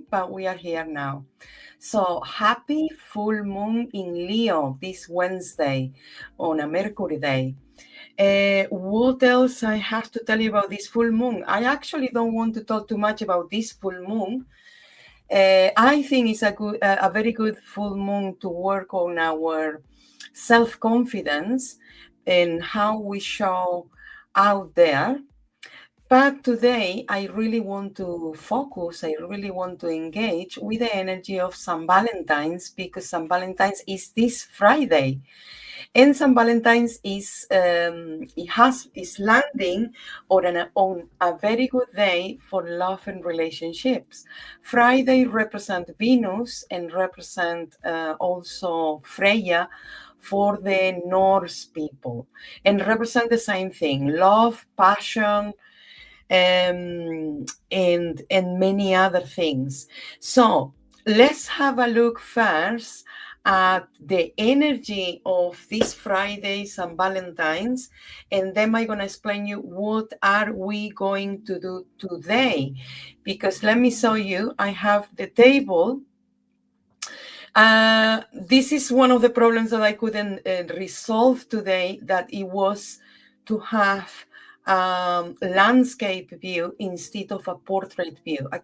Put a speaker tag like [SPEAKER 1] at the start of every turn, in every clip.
[SPEAKER 1] but we are here now. So happy full moon in Leo this Wednesday on a Mercury day. What else I have to tell you about this full moon? I actually don't want to talk too much about this full moon. I think it's a very good full moon to work on our self-confidence and how we show out there. But today, I really want to focus, I really want to engage with the energy of St. Valentine's because St. Valentine's is this Friday. And St. Valentine's is landing on a very good day for love and relationships. Friday represent Venus and represent also Freya for the Norse people and represent the same thing, love, passion, and many other things. So let's have a look first at the energy of this Friday, St. Valentine's, and then I'm going to explain you what are we going to do today. Because let me show you, I have the table. This is one of the problems that I couldn't resolve today, that it was to have landscape view instead of a portrait view. I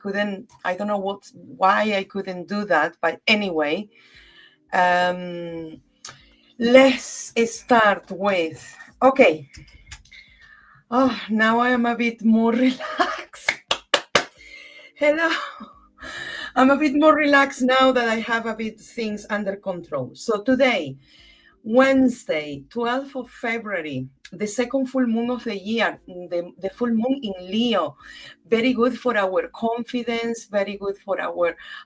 [SPEAKER 1] don't know why I couldn't do that, but anyway, let's start with, okay. Oh, now I am a bit more relaxed. Hello. I'm a bit more relaxed now that I have a bit things under control. So today, Wednesday, 12th of February, the second full moon of the year, the full moon in Leo. Very good for our confidence, very good for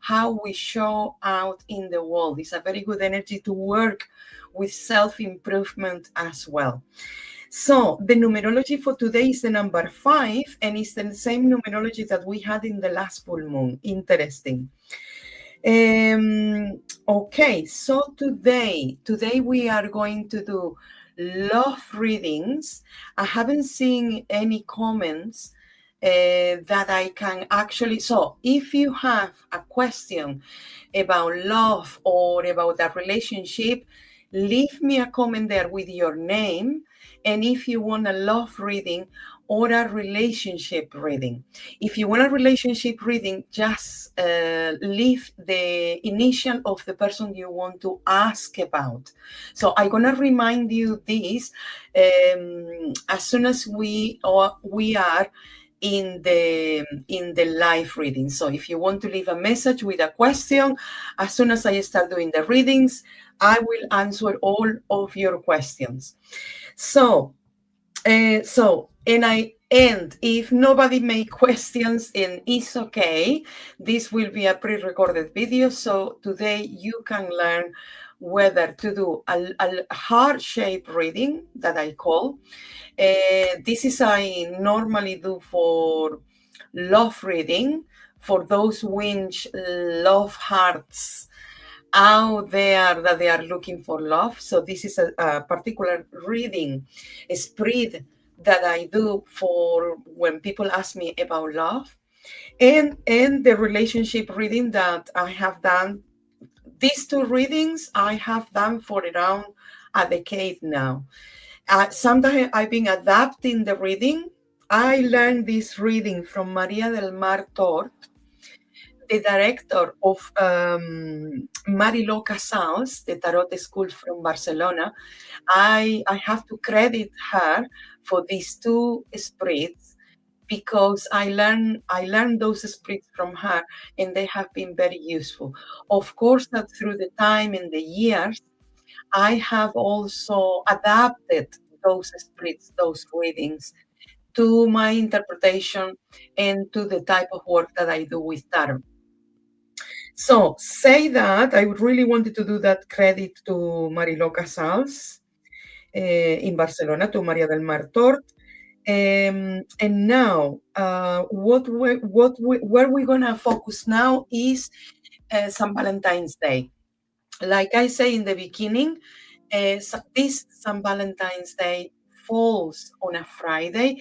[SPEAKER 1] how we show out in the world. It's a very good energy to work with self-improvement as well. So the numerology for today is the number 5, and it's the same numerology that we had in the last full moon. Interesting. Okay, so today we are going to do love readings. I haven't seen any comments that I can actually, so if you have a question about love or about a relationship, leave me a comment there with your name, and if you want a love reading or a relationship reading. If you want a relationship reading, just leave the initial of the person you want to ask about. So I'm gonna remind you this as soon as we are in the live reading. So if you want to leave a message with a question, as soon as I start doing the readings, I will answer all of your questions. So and if nobody make questions, and it's okay, this will be a pre-recorded video. So today you can learn whether to do a heart shape reading that I call. This is I normally do for love reading, for those which love hearts out there that they are looking for love. So this is a particular reading, a spread that I do for when people ask me about love, and the relationship reading that I have done. These two readings I have done for around a decade now. Sometimes I've been adapting the reading. I learned this reading from Maria del Mar Tort, the director of Mariló Casals, the Tarot School from Barcelona. I have to credit her for these two spreads because I learned those spreads from her, and they have been very useful. Of course, that through the time and the years, I have also adapted those spreads, those readings, to my interpretation and to the type of work that I do with tarot. So say that I really wanted to do that credit to Mariló Casals in Barcelona, to Maria del Mar Tort. And now, where we're gonna focus now is St. Valentine's Day. Like I say in the beginning, this St. Valentine's Day falls on a Friday,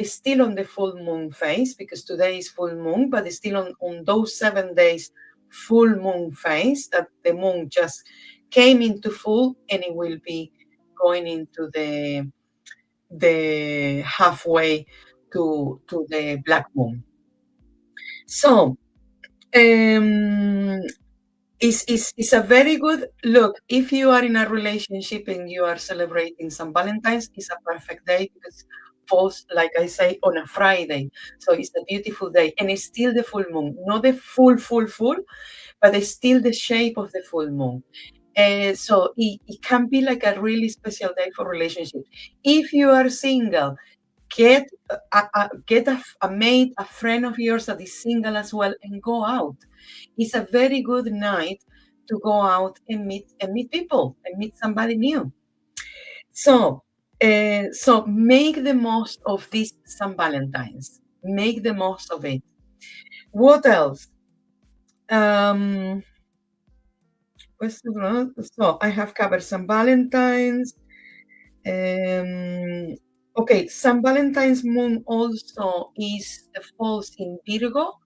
[SPEAKER 1] still on the full moon phase, because today is full moon, but it's still on those 7 days full moon phase, that the moon just came into full, and it will be going into the halfway to the black moon. So it's a very good look. If you are in a relationship and you are celebrating some Valentine's, it's a perfect day because it falls, like I say, on a Friday. So it's a beautiful day, and it's still the full moon, not the full, but it's still the shape of the full moon. So it can be like a really special day for relationships. If you are single, get a mate, a friend of yours that is single as well, and go out. It's a very good night to go out and meet people and meet somebody new. So so make the most of this San Valentine's. Make the most of it. What else? So I have covered San Valentine's. Okay, San Valentine's moon also falls in Virgo,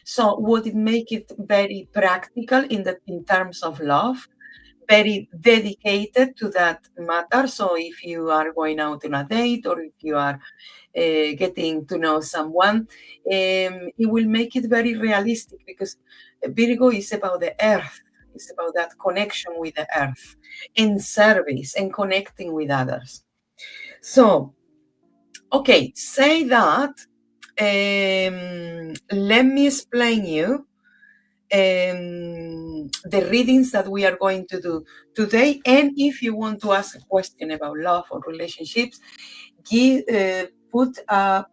[SPEAKER 1] so would it make it very practical in terms of love, very dedicated to that matter. So if you are going out on a date, or if you are getting to know someone, it will make it very realistic, because Virgo is about the earth. It's about that connection with the earth, and service, and connecting with others. So, okay, say that. Let me explain you the readings that we are going to do today. And if you want to ask a question about love or relationships, put a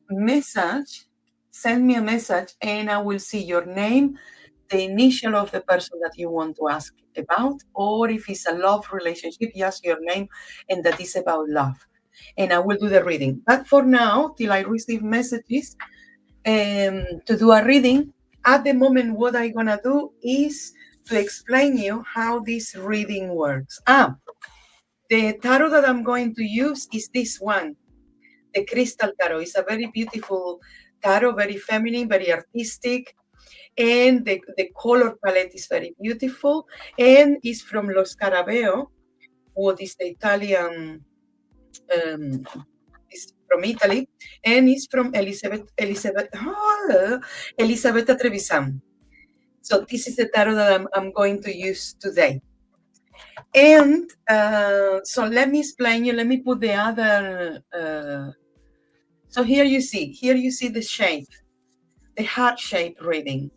[SPEAKER 1] message, send me a message, and I will see your name, the initial of the person that you want to ask about, or if it's a love relationship, just your name, and that is about love. And I will do the reading. But for now, till I receive messages to do a reading, at the moment, what I'm going to do is to explain you how this reading works. The tarot that I'm going to use is this one, the Crystal Tarot. It's a very beautiful tarot, very feminine, very artistic, and the color palette is very beautiful, and it's from Lo Scarabeo, what is the Italian, is from Italy, and it's from Elisabetta Trevisan. So this is the tarot that I'm going to use today. And so let me explain you, let me put the other, so here you see the shape, the heart shape reading.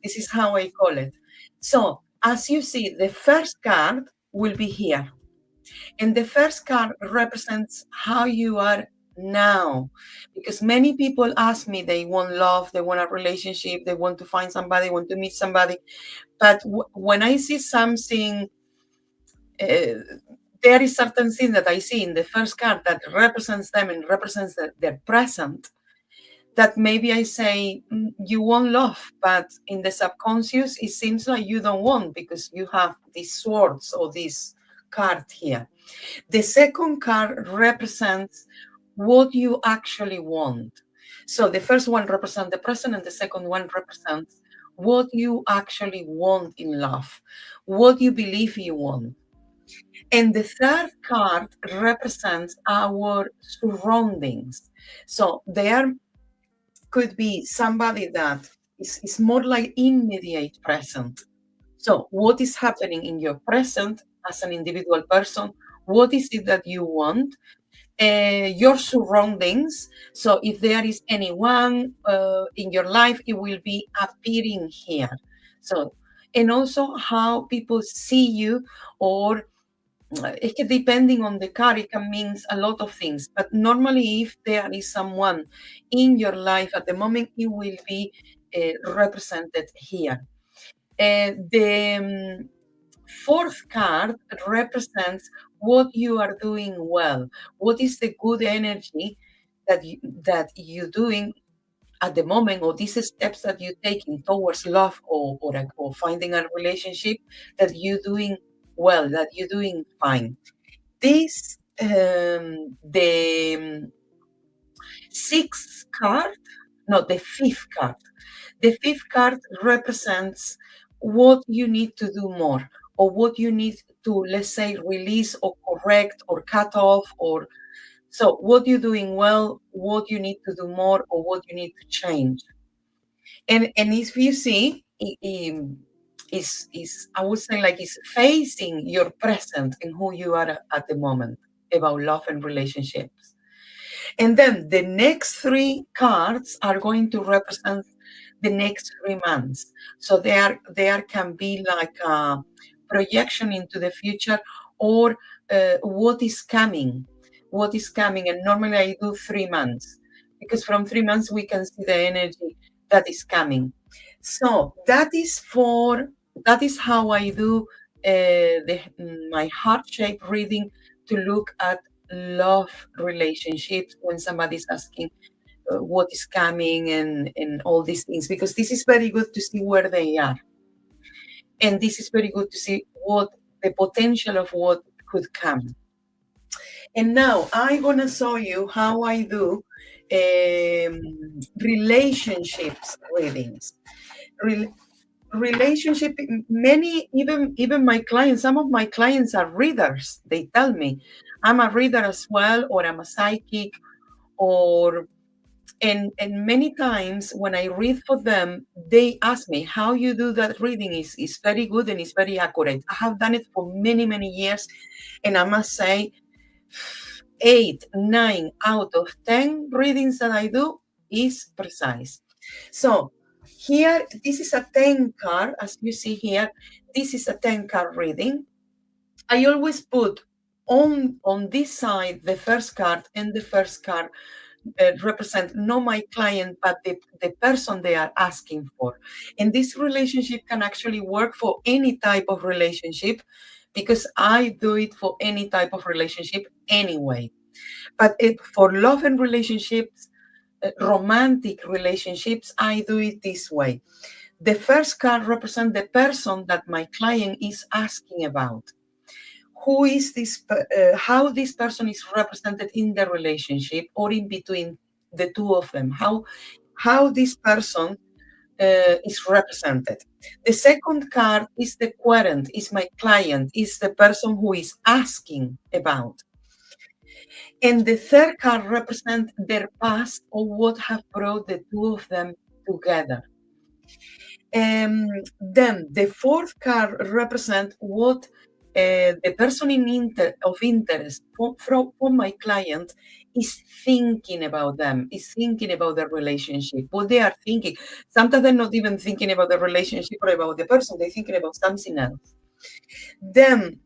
[SPEAKER 1] This is how I call it. So as you see, the first card will be here. And the first card represents how you are now. Because many people ask me, they want love, they want a relationship, they want to find somebody, want to meet somebody. But when I see something, there is certain thing that I see in the first card that represents them and represents their present, that maybe I say, you want love, but in the subconscious, it seems like you don't want, because you have these swords or this card here. The second card represents what you actually want. So the first one represents the present, and the second one represents what you actually want in love, what you believe you want. And the third card represents our surroundings. So there could be somebody that is more like immediate present. So what is happening in your present as an individual person? What is it that you want? Your surroundings. So if there is anyone in your life, it will be appearing here. So, and also how people see you, or depending on the card, it can mean a lot of things. But normally, if there is someone in your life at the moment, it will be represented here. The fourth card represents what you are doing well. What is the good energy that you're doing at the moment, or these steps that you're taking towards love, or finding a relationship, that you're doing well, that you're doing fine. This the sixth card, no, the fifth card. The fifth card represents what you need to do more, or what you need to, let's say, release or correct or cut off, or so what you're doing well, what you need to do more, or what you need to change. And if you see, is I would say like it's facing your present and who you are at the moment about love and relationships. And then the next three cards are going to represent the next 3 months. So there can be like a projection into the future, or what is coming, And normally I do 3 months, because from 3 months we can see the energy that is coming. So that is how I do my heart shape reading, to look at love relationships when somebody's asking what is coming, and all these things, because this is very good to see where they are, and this is very good to see what the potential of what could come. And now I'm gonna show you how I do relationships readings. Relationship, many, even my clients, some of my clients are readers. They tell me I'm a reader as well, or I'm a psychic, or and many times when I read for them, they ask me how you do that reading. Is very good and it's very accurate. I have done it for many years, and I must say 8, 9 out of 10 readings that I do is precise. So here, this is a 10 card, as you see here. This is a 10 card reading. I always put on this side the first card, and the first card represent not my client, but the person they are asking for. And this relationship can actually work for any type of relationship, because I do it for any type of relationship anyway. But for love and relationships, romantic relationships, I do it this way. The first card represents the person that my client is asking about. Who is this? How this person is represented in the relationship, or in between the two of them? How this person is represented. The second card is the querent, is my client, is the person who is asking about. And the third card represents their past, or what have brought the two of them together. Then the fourth card represents what the person of interest from my client is thinking about them, is thinking about the relationship, what they are thinking. Sometimes they're not even thinking about the relationship or about the person, they're thinking about something else. Then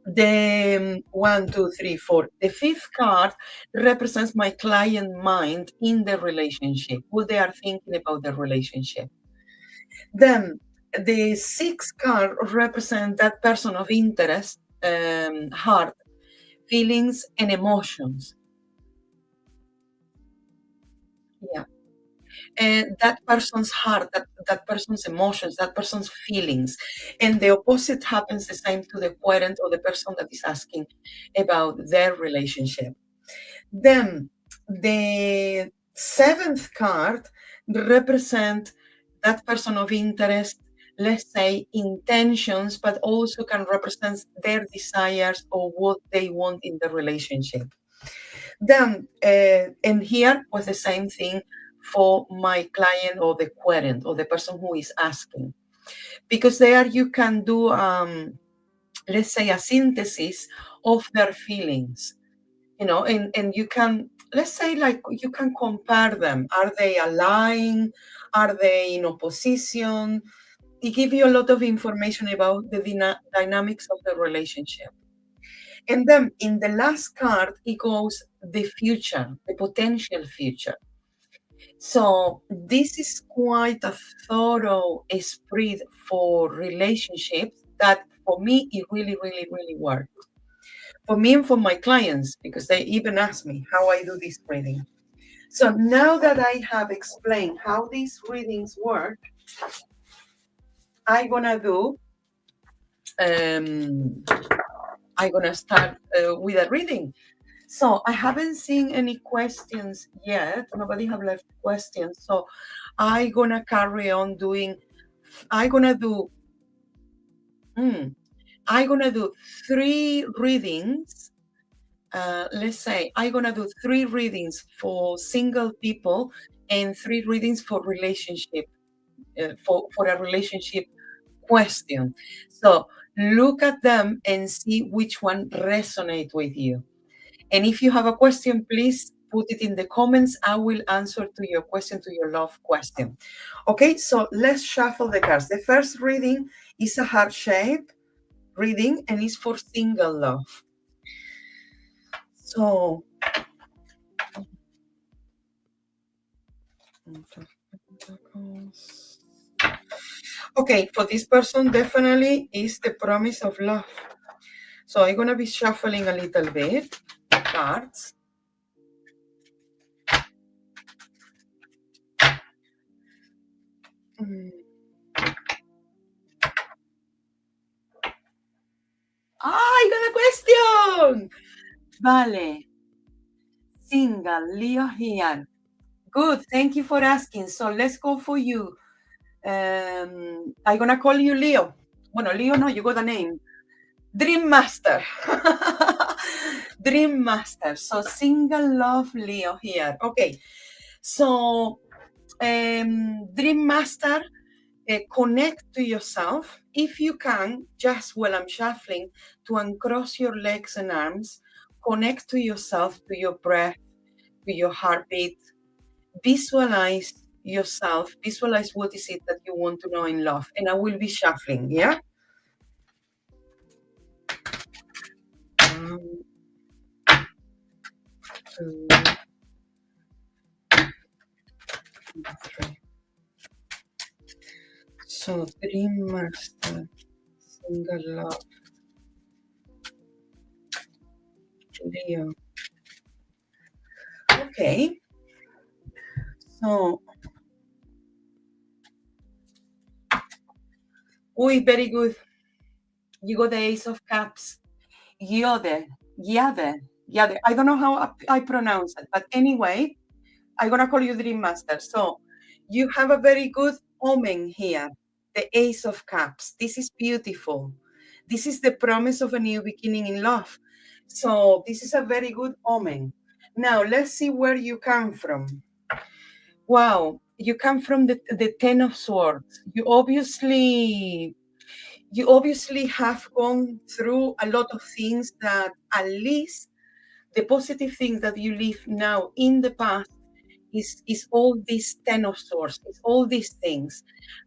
[SPEAKER 1] the 1, 2, 3, 4. The fifth card represents my client mind in the relationship, what they are thinking about the relationship. Then the sixth card represents that person of interest, heart, feelings, and emotions. Yeah. And that person's heart, that person's emotions, that person's feelings. And the opposite happens the same to the parent, or the person that is asking about their relationship. Then the seventh card represents that person of interest, let's say intentions, but also can represent their desires, or what they want in the relationship. Then, and here was the same thing for my client, or the querent, or the person who is asking, because there you can do, let's say, a synthesis of their feelings, and you can, let's say, like, you can compare them. Are they aligned? Are they in opposition? It gives you a lot of information about the dynamics of the relationship. And then in the last card, it goes the future, the potential future. So this is quite a thorough spread for relationships that for me, it really works. For me and for my clients, because they even ask me how I do this reading. So now that I have explained how these readings work, I'm gonna do I'm gonna start with a reading. So I haven't seen any questions yet. Nobody have left questions. So I'm gonna carry on doing. I'm gonna do. I'm gonna do 3 readings. Let's say I'm gonna do 3 readings for single people and 3 readings for relationship, for a relationship question. So look at them and see which one resonate with you. And if you have a question, please put it in the comments. I will answer to your question, to your love question. Okay, so let's shuffle the cards. The first reading is a heart shape reading and it's for single love. So, okay, for this person, definitely is the promise of love. So I'm gonna be shuffling a little bit cards. I got a question. Vale. Single, Leo here. Good. Thank you for asking. So let's go for you. I'm gonna call you Leo. Bueno, Leo, no, you got a name. Dream Master. Dream Master. So single love Leo here. Okay. So Dream Master, connect to yourself. If you can, just while I'm shuffling, to uncross your legs and arms, connect to yourself, to your breath, to your heartbeat. Visualize yourself, visualize what is it that you want to know in love. And I will be shuffling, yeah? 1, 2, 3. So Dream Master, single love, Leo. Okay. So, very good. You got the Ace of Cups. Yode, Yade, Yade. I don't know how I pronounce it, but anyway, I'm gonna call you Dream Master. So you have a very good omen here, the Ace of Cups. This is beautiful. This is the promise of a new beginning in love. So this is a very good omen. Now let's see where you come from. Wow, you come from the Ten of Swords. You obviously have gone through a lot of things that at least the positive things that you live now in the past is all these Ten of Swords, it's all these things.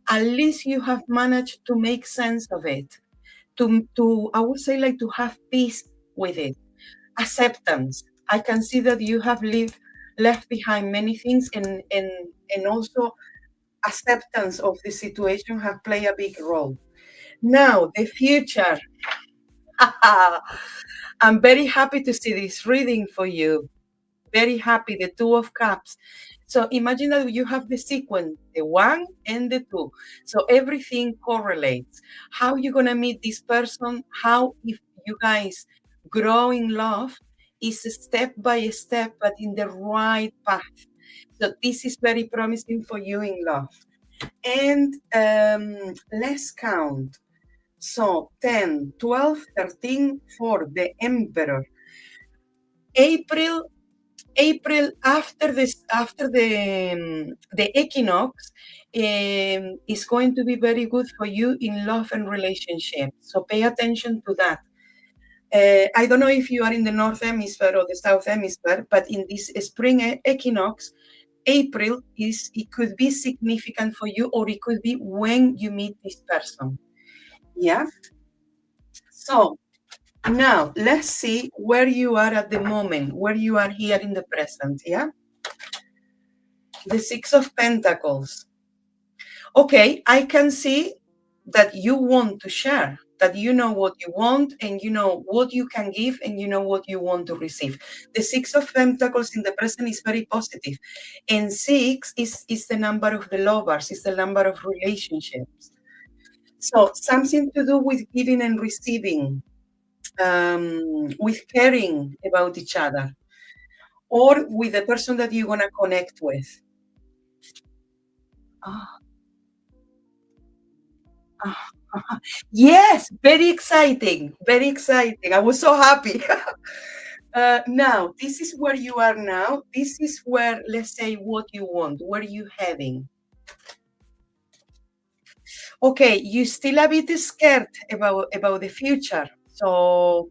[SPEAKER 1] At least you have managed to make sense of it, to I would say, like, to have peace with it, acceptance. I can see that you have left behind many things, and also acceptance of the situation have played a big role. Now, the future. I'm very happy to see this reading for you. Very happy, the Two of Cups. So imagine that you have the sequence, the 1 and the 2. So everything correlates. How you going to meet this person, how, if you guys grow in love, is step by step, but in the right path. So this is very promising for you in love. And let's count. So 10, 12, 13, 4, the Emperor. April after the equinox is going to be very good for you in love and relationships. So pay attention to that. I don't know if you are in the North Hemisphere or the South Hemisphere, but in this spring equinox, April it could be significant for you, or it could be when you meet this person. Yeah. So now let's see where you are at the moment, where you are here in the present. Yeah. The Six of Pentacles. Okay, I can see that you want to share, that you know what you want, and you know what you can give, and you know what you want to receive. The Six of Pentacles in the present is very positive. And 6 is the number of the lovers, is the number of relationships. So something to do with giving and receiving. with caring about each other, or with the person that you're going to connect with. Ah, ah, ah. Yes, very exciting, very exciting. I was so happy. Now, this is where you are now. This is where, let's say, what you want. Where are you heading? Okay, you still a bit scared about the future. So,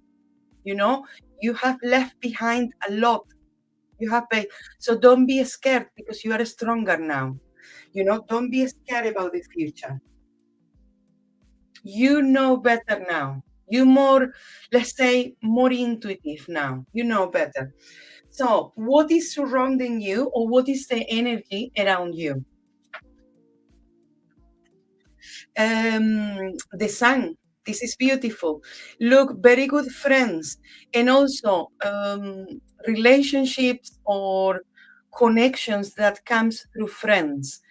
[SPEAKER 1] you know, you have left behind a lot. You have so don't be scared because you are stronger now. Don't be scared about the future. You know better now. You more, let's say, more intuitive now. You know better. So, what is surrounding you, or what is the energy around you? The sun. This is beautiful. Look, very good friends, and also relationships or connections that comes through friends,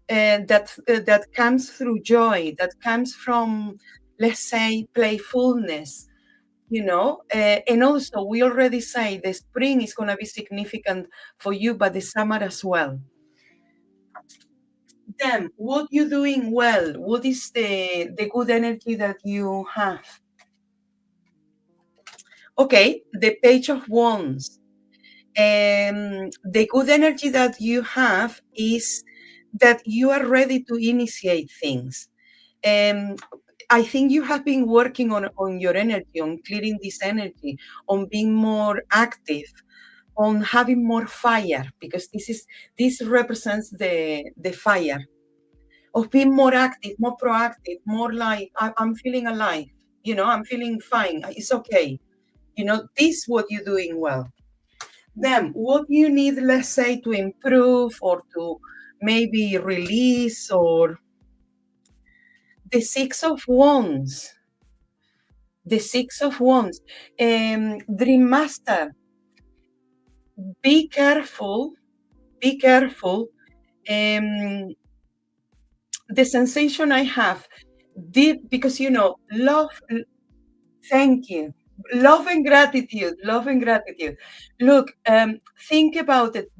[SPEAKER 1] that comes through joy, that comes from, let's say, playfulness. And also we already say the spring is going to be significant for you, but the summer as well. Then what you doing well? What is the good energy that you have? Okay, the Page of Wands. The good energy that you have is that you are ready to initiate things. um, I think you have been working on your energy, on clearing this energy, on being more active, on having more fire, because this represents the fire of being more active, more proactive, more like I'm feeling alive. I'm feeling fine. It's okay. This what you're doing well. Then what you need, let's say, to improve or to maybe release, or the Six of Wands. The Six of Wands. Dream Master, be careful, be careful. Um, the sensation I have, because love. Thank you. Love and gratitude. Look, think about it.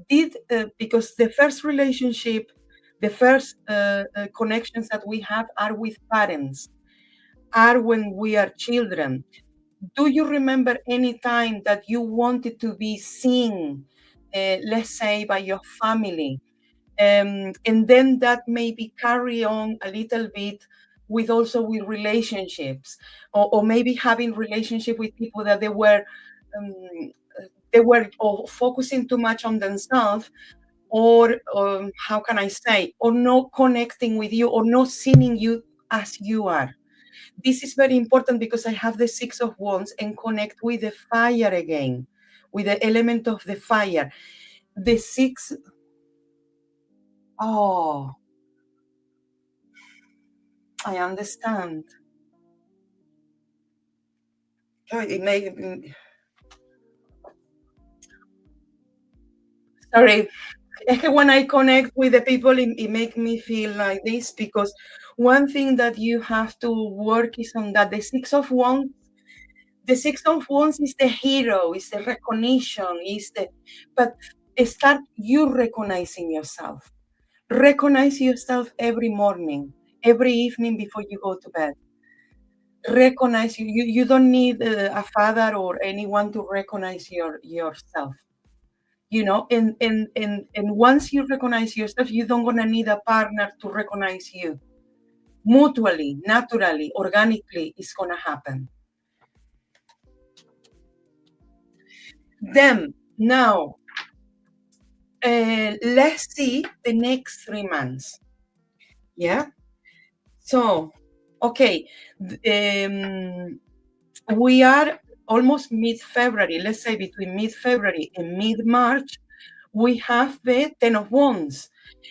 [SPEAKER 1] Because the first relationship, the first connections that we have are with parents, are when we are children. Do you remember any time that you wanted to be seen, let's say, by your family? And then that maybe carry on a little bit with also with relationships, or maybe having relationship with people that um, they were or focusing too much on themselves, or how can I say, or not connecting with you, or not seeing you as you are. This is very important because I have the Six of Wands and connect with the fire again, with the element of the fire. The six, oh, I understand. Oh, sorry. Es que when I connect with the people, it makes me feel like this, because one thing that you have to work is on that. The Six of Wands is the hero, is the recognition, but start you recognizing yourself. Recognize yourself every morning, every evening before you go to bed. Recognize you don't need a father or anyone to recognize yourself. And once you recognize yourself, you don't gonna need a partner to recognize you. Mutually, naturally, organically, it's gonna happen. Then now, let's see the next 3 months. Yeah. So, okay, we are almost mid-February. Let's say between mid-February and mid-March, we have the Ten of Wands,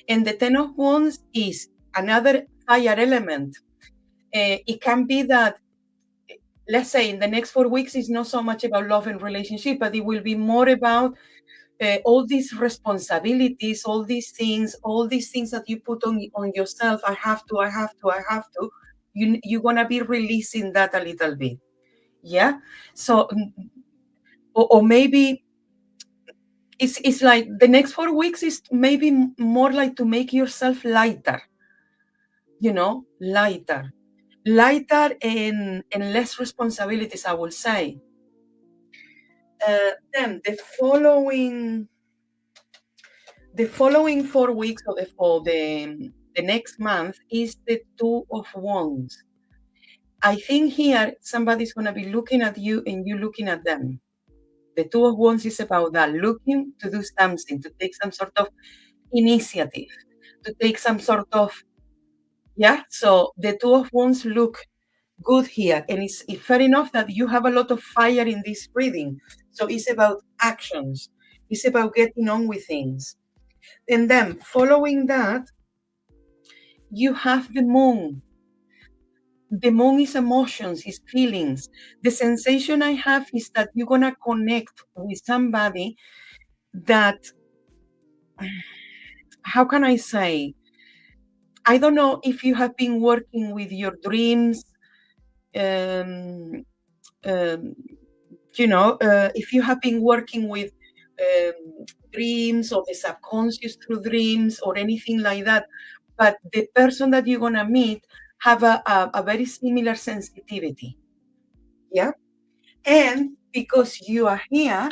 [SPEAKER 1] and the Ten of Wands is another fire element. It can be that, let's say, in the next 4 weeks, it's not so much about love and relationship, but it will be more about all these responsibilities, all these things that you put on yourself. I have to. You're gonna be releasing that a little bit. Yeah. So, or maybe it's like the next 4 weeks is maybe more like to make yourself lighter, lighter and less responsibilities, I will say. Then the following 4 weeks or the next month is the Two of Wands. I think here somebody's going to be looking at you and you looking at them. The Two of Wands is about that, looking to do something, to take some sort of initiative, to take some sort of, yeah. So the Two of Wands look good here. And it's fair enough that you have a lot of fire in this reading. So it's about actions, it's about getting on with things. And then following that, you have the Moon. The Moon is emotions, is feelings. The sensation I have is that you're going to connect with somebody that, how can I say? I don't know if you have been working with your dreams, um, um, if you have been working with dreams or the subconscious through dreams or anything like that, but the person that you're going to meet have a very similar sensitivity. Yeah. And because you are here,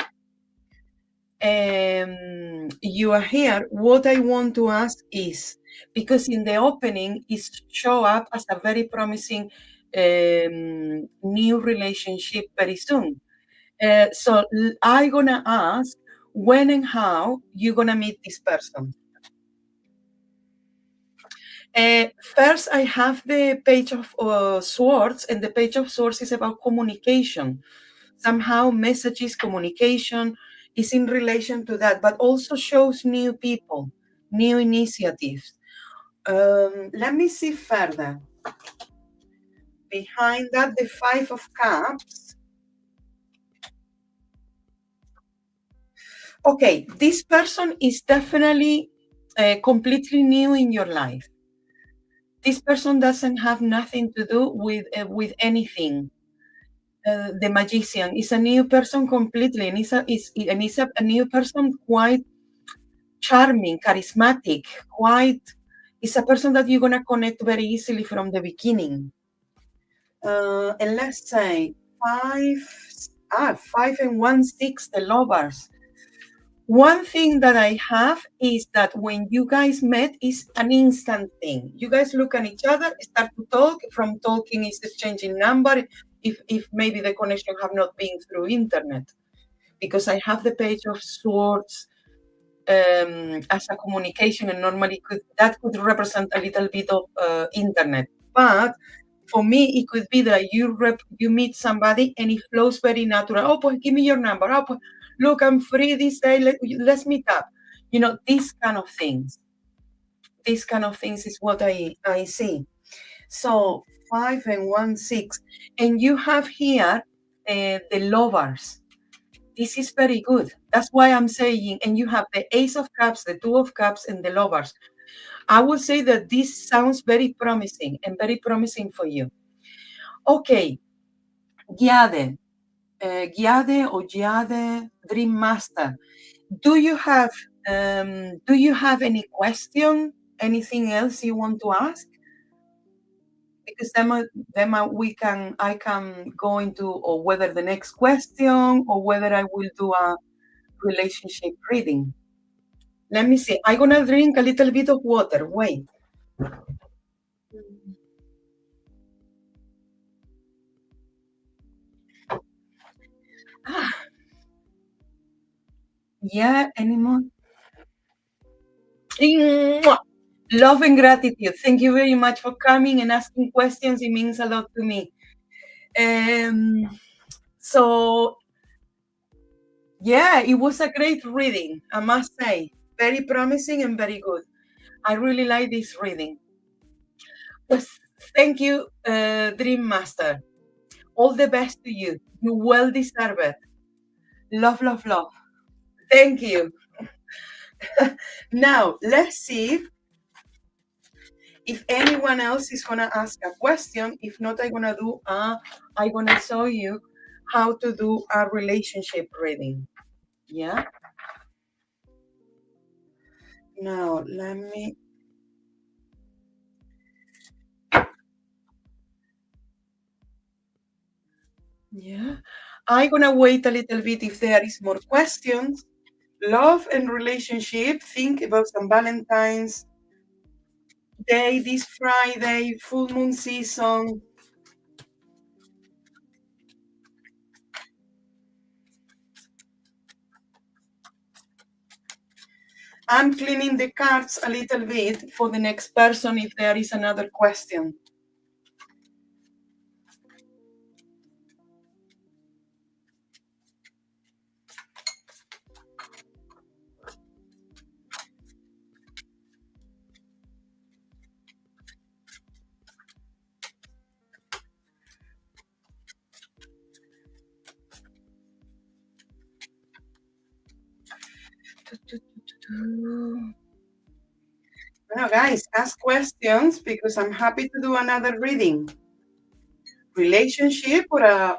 [SPEAKER 1] what I want to ask is, because in the opening it show up as a very promising new relationship very soon. So I'm gonna ask when and how you're gonna meet this person. First, I have the Page of Swords, and the Page of Swords is about communication. Somehow, messages, communication is in relation to that, but also shows new people, new initiatives. Let me see further. Behind that, the Five of Cups. Okay, this person is definitely completely new in your life. This person doesn't have nothing to do with anything. The Magician is a new person completely, and is a new person, quite charming, charismatic, quite. It's a person that you're gonna connect very easily from the beginning. And let's say 5 and 1 6, the Lovers. One thing that I have is that when you guys met, is an instant thing. You guys look at each other, start to talk. From talking is exchanging number. If maybe the connection have not been through internet, because I have the Page of Swords as a communication, and normally that could represent a little bit of internet. But for me, it could be that you meet somebody and it flows very natural. Oh, pues give me your number. Oh, pues, look, I'm free this day. Let's meet up. These kind of things. These kind of things is what I see. So 5 and 1 6, and you have here the Lovers. This is very good. That's why I'm saying, and you have the Ace of Cups, the Two of Cups, and the Lovers. I would say that this sounds very promising and very promising for you. Okay, Giade, or Giade, Dream Master. Do you have any question? Anything else you want to ask? Because I can go into, or whether the next question, or whether I will do a relationship reading. Let me see. I'm gonna drink a little bit of water. Wait. Yeah, anymore? Mwah! Love and gratitude. Thank you very much for coming and asking questions. It means a lot to me. So, yeah, it was a great reading, I must say. Very promising and very good. I really like this reading. Pues, thank you, Dream Master. All the best to you. You well deserve it. Love, love, love. Thank you. Now, let's see if anyone else is going to ask a question. If not, I'm going to show you how to do a relationship reading. Yeah. Now, let me. Yeah. I'm going to wait a little bit if there is more questions. Love and relationship. Think about some Valentine's Day this Friday, full moon season. I'm cleaning the cards a little bit for the next person if there is another question. Well, guys, ask questions because I'm happy to do another reading. Relationship a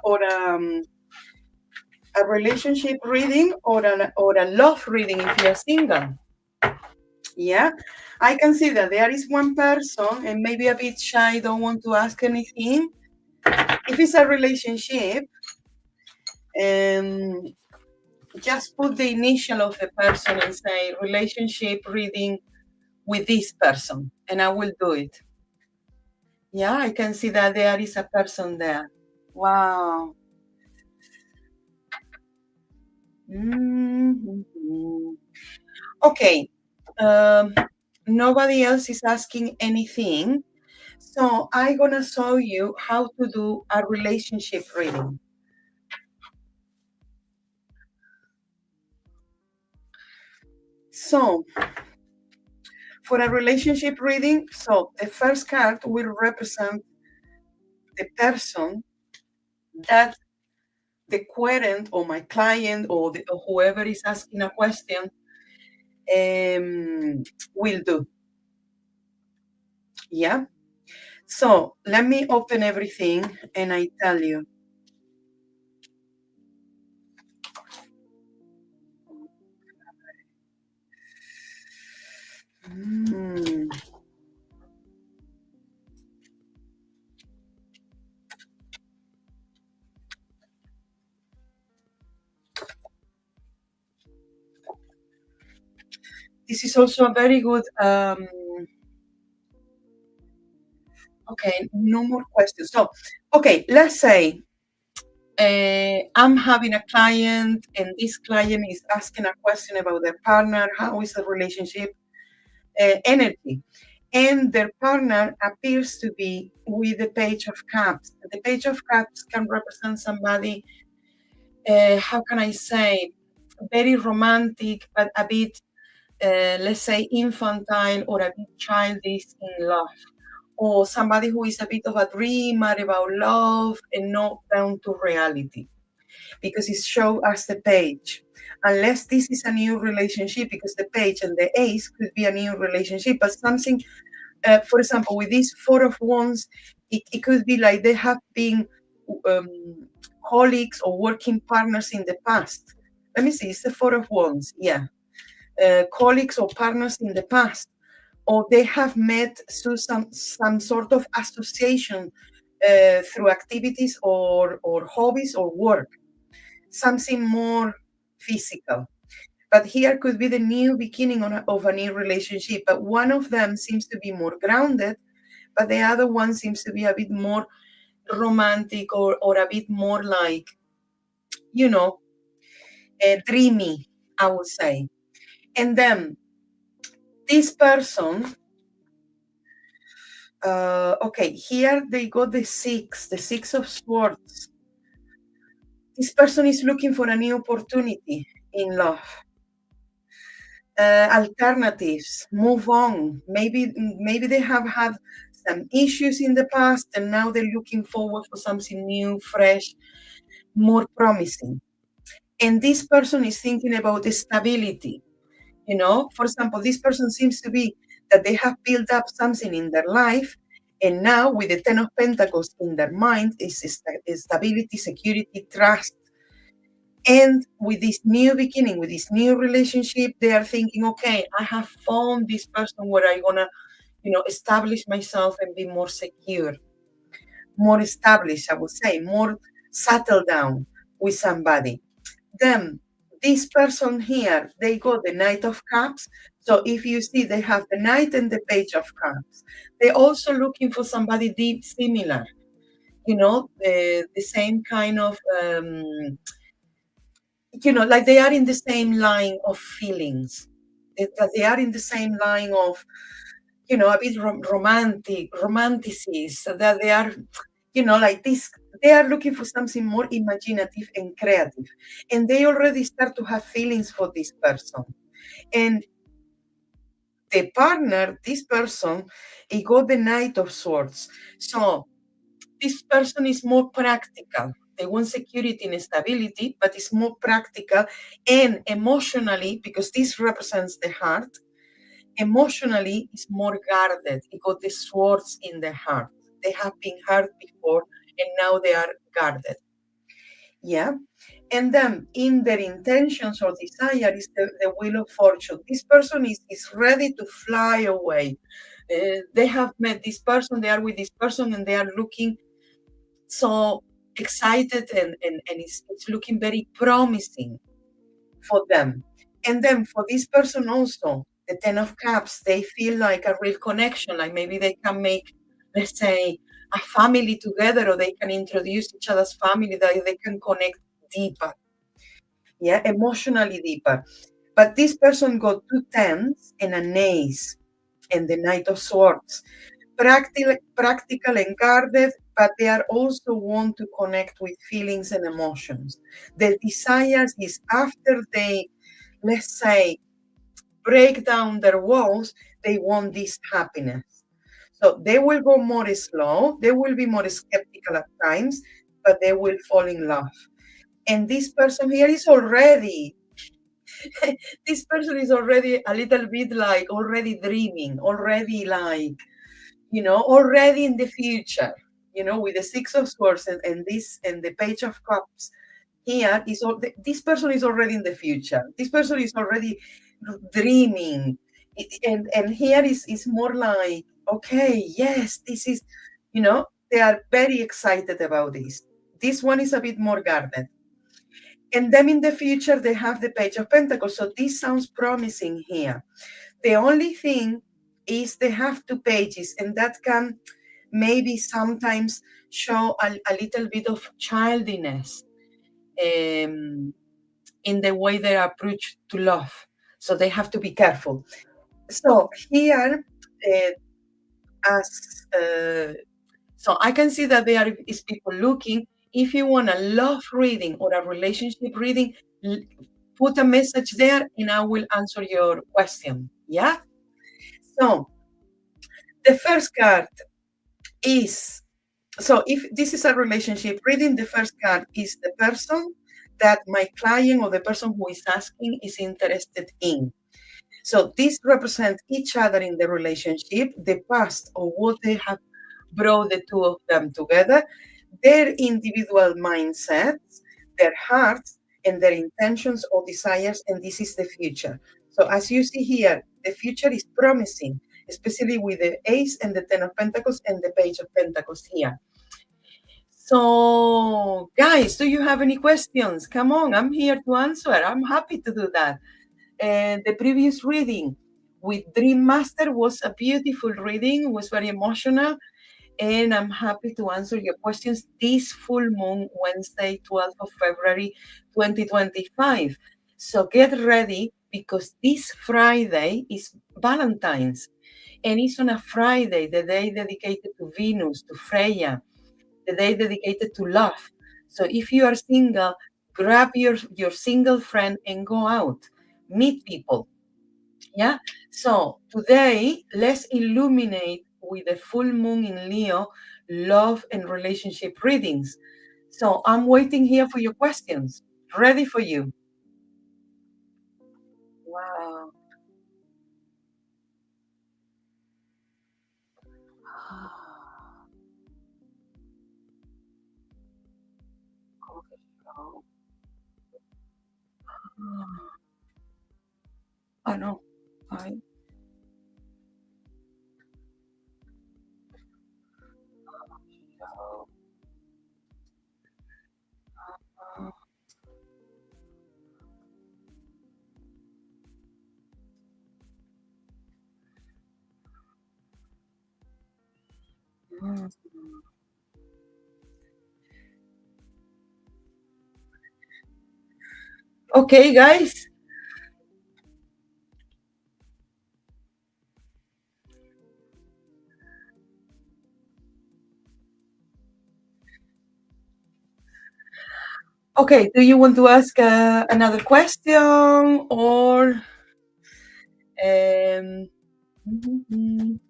[SPEAKER 1] relationship reading or a love reading if you're single. Yeah, I can see that there is one person and maybe a bit shy, don't want to ask anything. If it's a relationship, um, just put the initial of the person and say relationship reading with this person, and I will do it. Yeah, I can see that there is a person there. Wow. Mhm. Okay. Um, Nobody else is asking anything. So I'm going to show you how to do a relationship reading. So for a relationship reading, so the first card will represent the person that the querent or my client or whoever is asking a question will do. Yeah. So let me open everything and I tell you. Mm. This is also a very good. Okay, no more questions. So, okay, let's say I'm having a client, and this client is asking a question about their partner. How is the relationship energy? And their partner appears to be with the Page of Cups. The Page of Cups can represent somebody, how can I say, very romantic, but a bit, let's say, infantile or a bit childish in love, or somebody who is a bit of a dreamer about love and not down to reality, because it shows us the page. Unless this is a new relationship, because the page and the ace could be a new relationship, but something, for example, with these Four of Wands, it could be like they have been um, colleagues or working partners in the past. Let me see, it's the Four of Wands, yeah. Colleagues or partners in the past, or they have met through some sort of association through activities or hobbies or work, something more physical. But here could be the new beginning of a new relationship. But one of them seems to be more grounded, but the other one seems to be a bit more romantic or a bit more like, you know, dreamy, I would say. And then this person, okay, here they got the Six of Swords. This person is looking for a new opportunity in love. Alternatives, move on. Maybe they have had some issues in the past and now they're looking forward for something new, fresh, more promising. And this person is thinking about the stability. For example, this person seems to be that they have built up something in their life And now with the Ten of Pentacles in their mind is stability, security, trust. And with this new beginning, with this new relationship, they are thinking, okay, I have found this person where I'm gonna, establish myself and be more secure, more established, I would say, more settled down with somebody. Then this person here, they got the Knight of Cups. So if you see, they have the Knight and the Page of Cups. They're also looking for somebody deep, similar, the same kind of, like they are in the same line of feelings. That they are in the same line of, a bit romanticism, that they are, like this, they are looking for something more imaginative and creative. And they already start to have feelings for this person. And the partner, this person, he got the Knight of Swords. So this person is more practical. They want security and stability, but it's more practical and emotionally, because this represents the heart, emotionally is more guarded. It got the swords in the heart. They have been hurt before and now they are guarded. Yeah. And then in their intentions or desire is the wheel of fortune. This person is ready to fly away. They have met this person, they are with this person, and they are looking so excited, and it's looking very promising for them. And then for this person also, the Ten of Cups, they feel like a real connection, like maybe they can make, let's say, a family together, or they can introduce each other's family, that they can connect deeper, yeah, emotionally deeper. But this person got two tens and an ace and the Knight of Swords. Practical and guarded, but they are also want to connect with feelings and emotions. Their desires is after they, let's say, break down their walls, they want this happiness. So they will go more slow, they will be more skeptical at times, but they will fall in love. And this person here is already, this person is already a little bit like already dreaming, already like, already in the future, with the Six of Swords and this and the Page of Cups. Here is all, this person is already in the future. This person is already dreaming. And here is more like, okay, yes, this is, they are very excited about this. This one is a bit more guarded. And then in the future, they have the Page of Pentacles. So this sounds promising here. The only thing is they have two pages, and that can maybe sometimes show a little bit of childiness in the way they approach to love. So they have to be careful. So here, as so I can see that there is people looking. If you want a love reading or a relationship reading, put a message there and I will answer your question. Yeah. So the first card is, so if this is a relationship reading, the first card is the person that my client or the person who is asking is interested in. So this represents each other in the relationship, the past or what they have brought the two of them together, their individual mindsets, their hearts, and their intentions or desires, and this is the future. So as you see here, the future is promising, especially with the Ace and the Ten of Pentacles and the Page of Pentacles here. So, guys, do you have any questions? Come on, I'm here to answer. I'm happy to do that. And the previous reading with Dream Master was a beautiful reading, was very emotional, and I'm happy to answer your questions this full moon, Wednesday, 12th of February, 2025. So get ready, because this Friday is Valentine's, and it's on a Friday, the day dedicated to Venus, to Freya, the day dedicated to love. So if you are single, grab your single friend and go out, meet people. Yeah. So today, let's illuminate with the full moon in Leo, love and relationship readings. So I'm waiting here for your questions. Ready for you. Wow. Oh, I know. I know. Mm. Okay, guys. Okay, do you want to ask another question or um, mhm,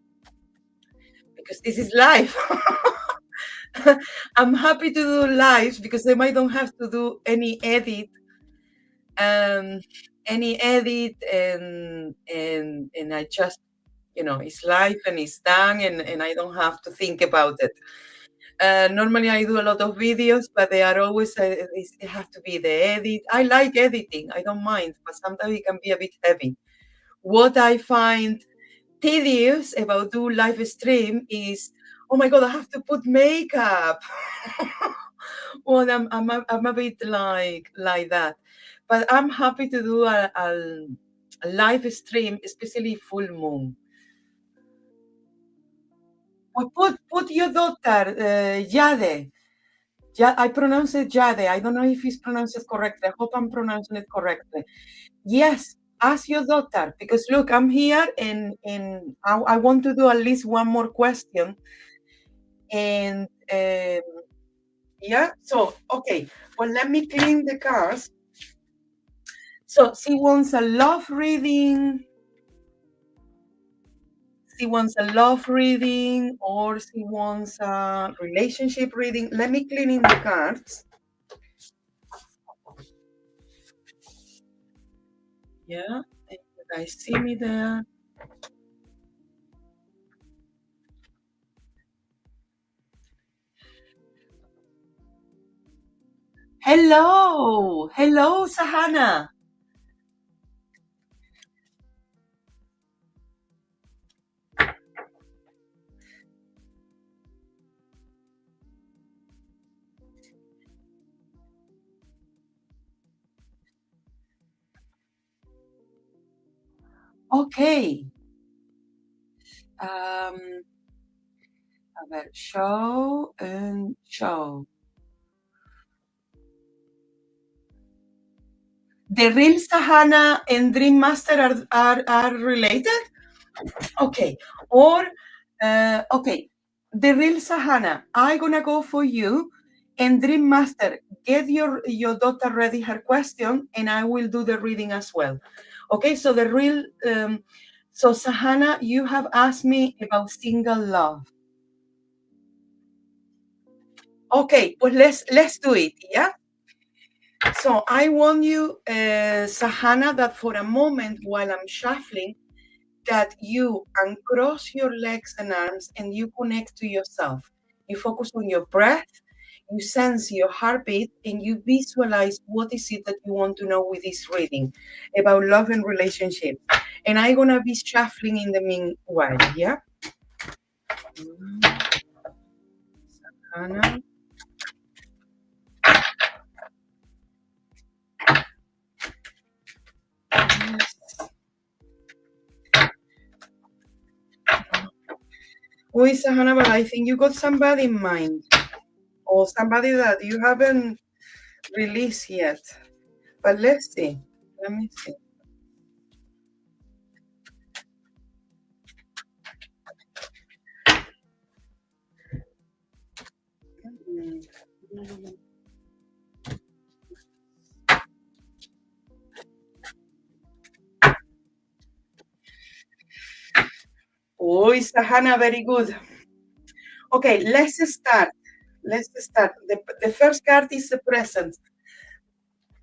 [SPEAKER 1] because this is live. I'm happy to do lives because then I don't have to do um, any edit, and I just it's live and it's done, and I don't have to think about it. Normally, I do a lot of videos, but they are always it has to be the edit. I like editing, I don't mind, but sometimes it can be a bit heavy. What I find tedious about do live stream is, oh my god, I have to put makeup. Well, I'm a bit like that, but I'm happy to do a live stream, especially full moon. Well, put your daughter, Jade. Yeah, I pronounce it Jade. I don't know if it's pronounced correctly. I hope I'm pronouncing it correctly. Yes, ask your daughter because look, I'm here and I want to do at least one more question. And yeah, so okay, well, let me clean the cards. So she wants a love reading. She wants a love reading, or she wants a relationship reading. Let me clean in the cards. Yeah, and you guys see me there. Hello, hello, Sahana. Okay. Um, a ver, show and show. The real Sahana and Dream Master are related? Okay. Or, okay, the real Sahana, I'm gonna go for you. And Dream Master, get your daughter ready her question, and I will do the reading as well. Okay, so the real, so Sahana, you have asked me about single love. Okay, well let's do it. Yeah. So I want you, Sahana, that for a moment while I'm shuffling, that you uncross your legs and arms and you connect to yourself. You focus on your breath, you sense your heartbeat, and you visualize what is it that you want to know with this reading about love and relationship. And I'm gonna be shuffling in the meanwhile, yeah? Sahana. Who is Sahana? But I think you got somebody in mind, or somebody that you haven't released yet. But let's see. Let me see. Mm. Oh, Sahana, very good. Okay, let's start. Let's start. The first card is the present.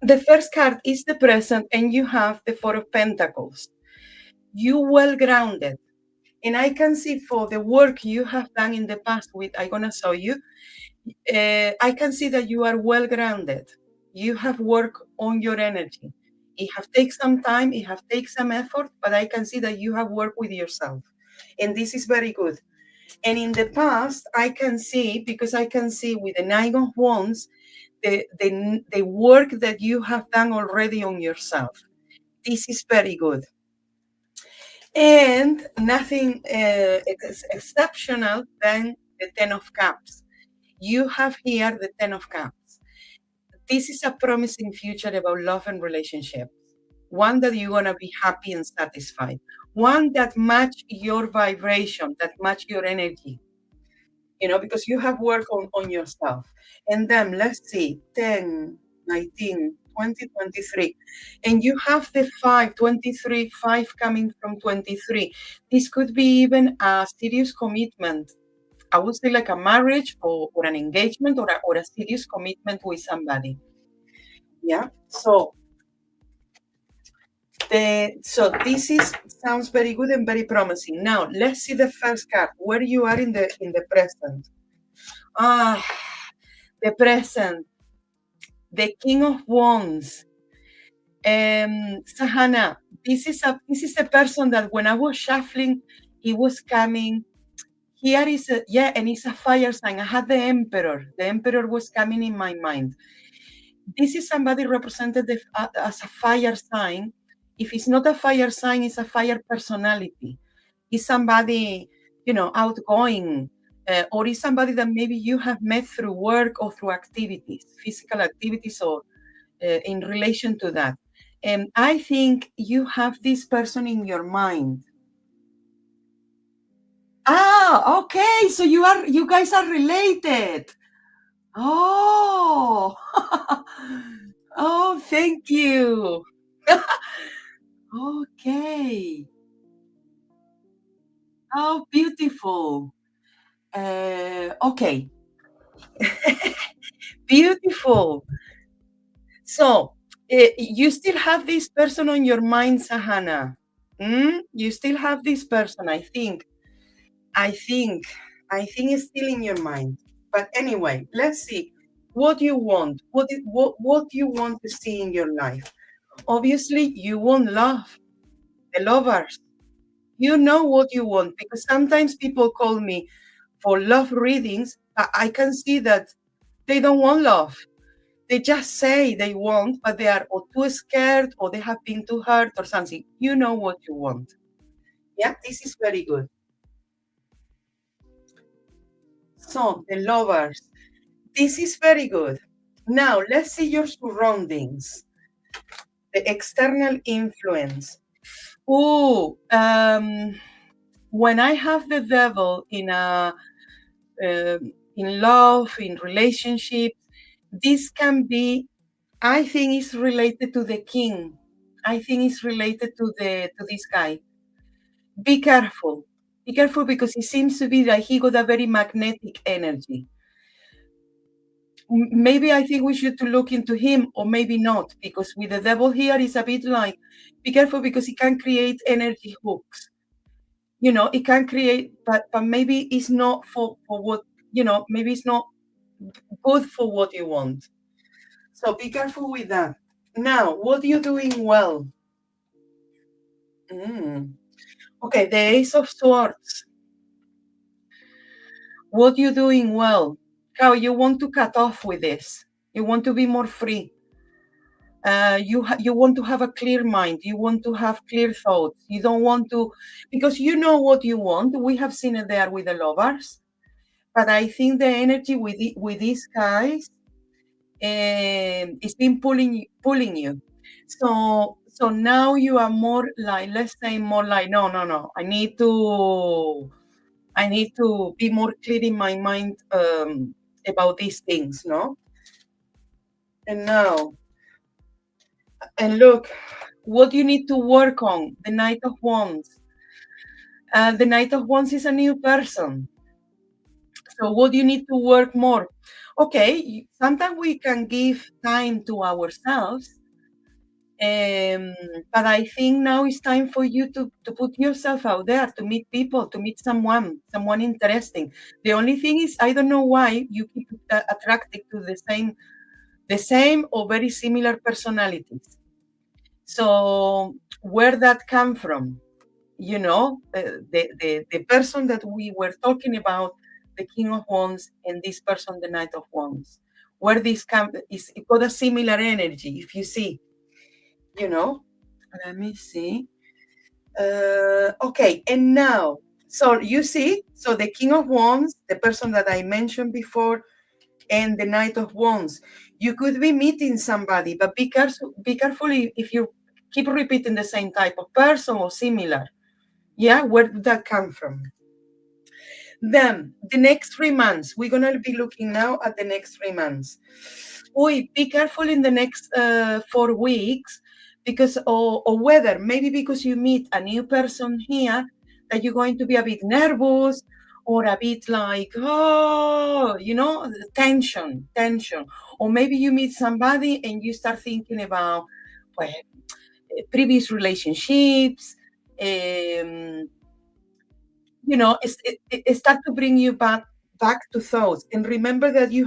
[SPEAKER 1] The first card is the present, and you have the Four of Pentacles. You well grounded. And I can see for the work you have done in the past with, I'm gonna show you. I can see that you are well grounded. you have worked on your energy. It have taken some time, it have taken some effort, but I can see that you have worked with yourself. And this is very good. And in the past, I can see, because I can see with the Nine of Wands, the work that you have done already on yourself. This is very good. And nothing exceptional than the Ten of Cups. You have here the Ten of Cups. This is a promising future about love and relationships. One that you're going to be happy and satisfied. One that match your vibration, that match your energy. Because you have work on yourself. And then let's see, 10, 19, 20, 23. And you have the 5, 23, 5 coming from 23. This could be even a serious commitment. I would say like a marriage or an engagement or a serious commitment with somebody. Yeah. So this sounds very good and very promising. Now let's see the first card, where you are in the present. The present, the King of Wands. Sahana, this is a person that when I was shuffling, he was coming. Here is and it's a fire sign. I had the Emperor. The Emperor was coming in my mind. This is somebody represented as a fire sign. If it's not a fire sign, it's a fire personality. It's somebody, outgoing, or is somebody that maybe you have met through work or through activities, physical activities, or in relation to that. And I think you have this person in your mind. Okay. So you guys are related. Oh, oh, thank you. Okay. Oh, beautiful. Okay. Beautiful. So, you still have this person on your mind, Sahana. You still have this person, I think. I think it's still in your mind. But anyway, let's see what you want. What you want to see in your life? Obviously, you want love, the lovers. You know what you want, because sometimes people call me for love readings. I can see that they don't want love. They just say they want, but they are or too scared or they have been too hurt or something. You know what you want. Yeah, this is very good. So, the lovers. This is very good. Now, let's see your surroundings, the external influence. When I have the devil in love, in relationships, this can be, I think it's related to the king. I think it's related to this guy. Be careful. Be careful, because it seems to be that he got a very magnetic energy. Maybe I think we should to look into him, or maybe not, because with the devil here is a bit like, be careful, because he can create energy hooks. It can create, but maybe it's not for what, maybe it's not good for what you want. So be careful with that. Now, what are you doing well? Okay, the Ace of Swords. What you doing well? How you want to cut off with this? You want to be more free. You want to have a clear mind. You want to have clear thoughts. You don't want to, because you know what you want. We have seen it there with the lovers, but I think the energy with these guys is been pulling you. So now you are more like, let's say more like, no. I need to be more clear in my mind about these things, no? And now, and look, what you need to work on, the Knight of Wands. The Knight of Wands is a new person. So what do you need to work more? Okay, sometimes we can give time to ourselves, but I think now it's time for you to put yourself out there, to meet people, to meet someone interesting. The only thing is, I don't know why you keep attracted to the the same or very similar personalities. So where that come from? You know, the person that we were talking about, the King of Wands, and this person, the Knight of Wands. Where this come is, it got a similar energy, if you see, you know. Let me see. Okay, and now, so you see, so the King of Wands, the person that I mentioned before, and the Knight of Wands. You could be meeting somebody, but be careful if you keep repeating the same type of person or similar. Yeah, where did that come from? Then the next 3 months, we're gonna be looking now at the next 3 months. Be careful in the next 4 weeks, because or whether maybe because you meet a new person here that you're going to be a bit nervous or a bit like, oh, you know, tension. Or maybe you meet somebody and you start thinking about, well, previous relationships. Um, you know, it start to bring you back to thoughts. And remember that you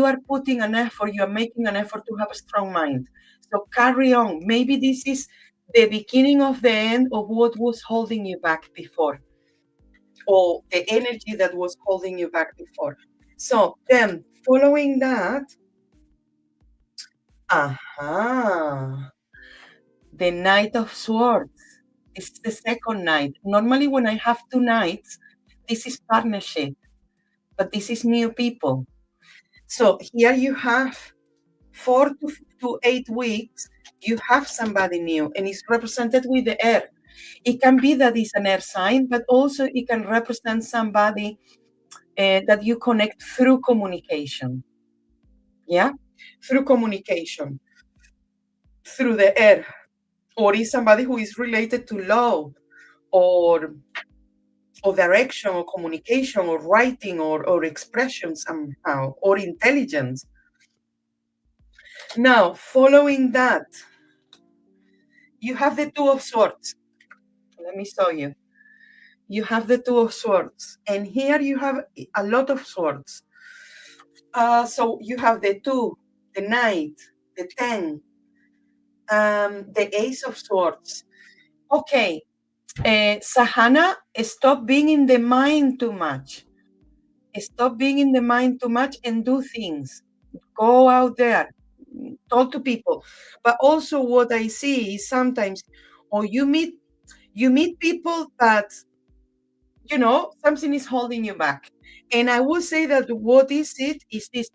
[SPEAKER 1] are putting an effort, you are making an effort to have a strong mind. So carry on. Maybe this is the beginning of the end of what was holding you back before, or the energy that was holding you back before. So then following that, the Knight of Swords. This is the second knight. Normally, when I have two knights, this is partnership, but this is new people. So here you have 4 to 8 weeks, you have somebody new, and it's represented with the air. It can be that it's an air sign, but also it can represent somebody that you connect through communication. Yeah, through communication, through the air, or is somebody who is related to love, or direction, or communication, or writing, or expression somehow, or intelligence. Now, following that, you have the Two of Swords. Let me show you. You have the Two of Swords, and here you have a lot of swords. So you have the Two, the Knight, the Ten, the Ace of Swords. Okay, Sahana, stop being in the mind too much. Stop being in the mind too much and do things. Go out there, talk to people. But also, what I see is sometimes, or you meet people that, you know, something is holding you back. And I would say that what is it is this: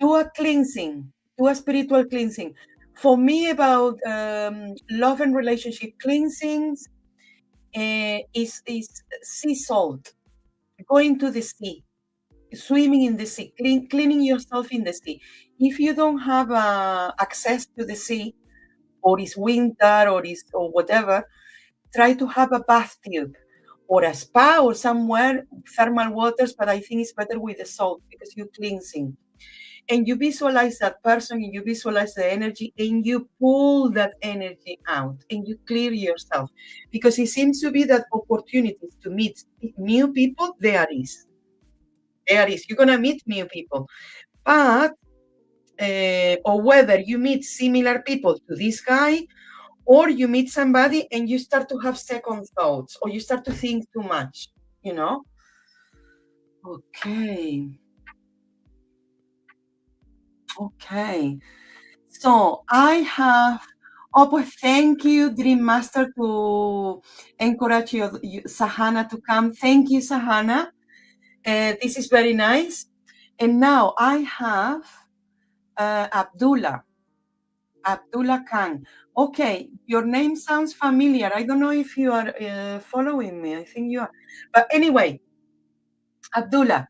[SPEAKER 1] do a cleansing, do a spiritual cleansing. For me, about love and relationship cleansings, is sea salt, going to the sea, swimming in the sea, cleaning yourself in the sea. If you don't have access to the sea, or it's winter, or whatever, try to have a bath tube or a spa or somewhere, thermal waters, but I think it's better with the salt because you're cleansing. And you visualize that person, and you visualize the energy, and you pull that energy out, and you clear yourself. Because it seems to be that opportunities to meet new people, there is. There is. You're going to meet new people. But, or whether you meet similar people to this guy, or you meet somebody and you start to have second thoughts, or you start to think too much, you know? Okay. So I have, pues thank you, Dream Master, to encourage Sahana to come. Thank you, Sahana. This is very nice. And now I have Abdullah Khan. Okay, your name sounds familiar. I don't know if you are following me. I think you are. But anyway, Abdullah,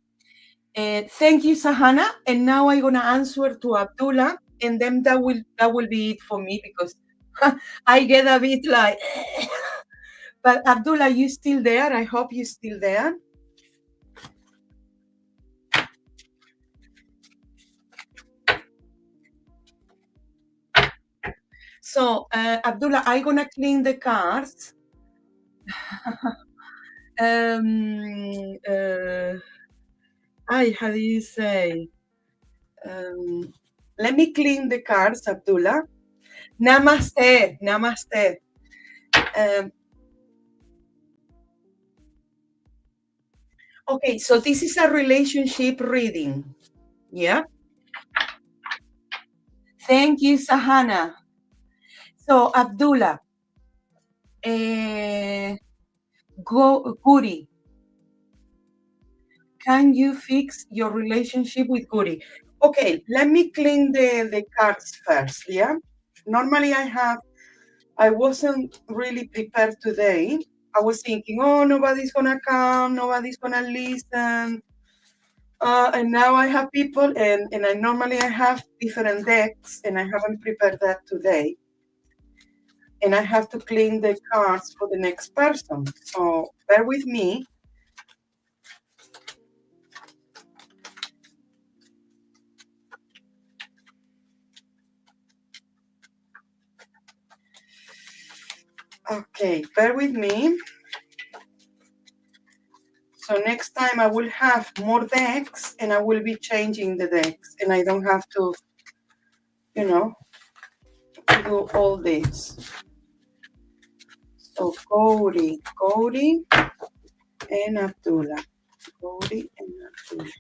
[SPEAKER 1] thank you, Sahana. And now I'm gonna answer to Abdullah, and then that will be it for me, because I get a bit like. But Abdullah, you still there? I hope you're still there. So, Abdullah, I'm gonna clean the cards. How do you say? Let me clean the cards, Abdullah. Namaste. Namaste. Okay, so this is a relationship reading. Yeah. Thank you, Sahana. So, Abdullah, Guri, can you fix your relationship with Guri? Okay, let me clean the cards first. Yeah. Normally, I wasn't really prepared today. I was thinking, oh, nobody's gonna come, nobody's gonna listen. And now I have people, and I have different decks, and I haven't prepared that today. And I have to clean the cards for the next person. So bear with me. Okay, bear with me. So next time I will have more decks, and I will be changing the decks, and I don't have to, to do all this. So Cody, and Abdullah. Cody and Abdullah.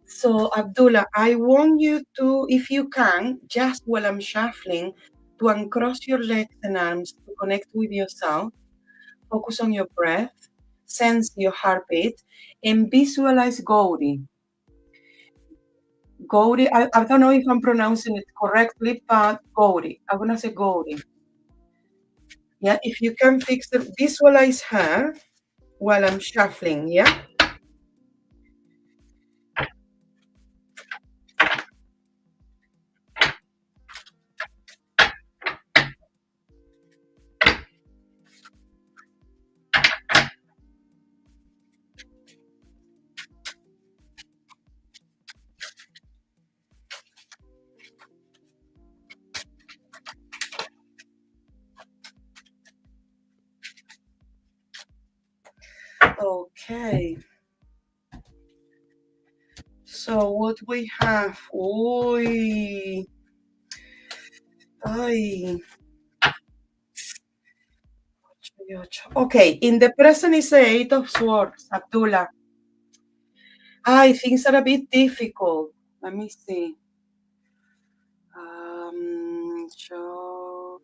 [SPEAKER 1] So Abdullah, I want you to, if you can, just while I'm shuffling, to uncross your legs and arms to connect with yourself, focus on your breath, sense your heartbeat, and visualize Gauri. Gauri, I don't know if I'm pronouncing it correctly, but Gauri. I'm going to say Gauri. Yeah, if you can visualize her while I'm shuffling, yeah? Okay. So what we have? Uy. Ay. Okay, in the present is the Eight of Swords, Abdullah. Things are a bit difficult. Let me see. So,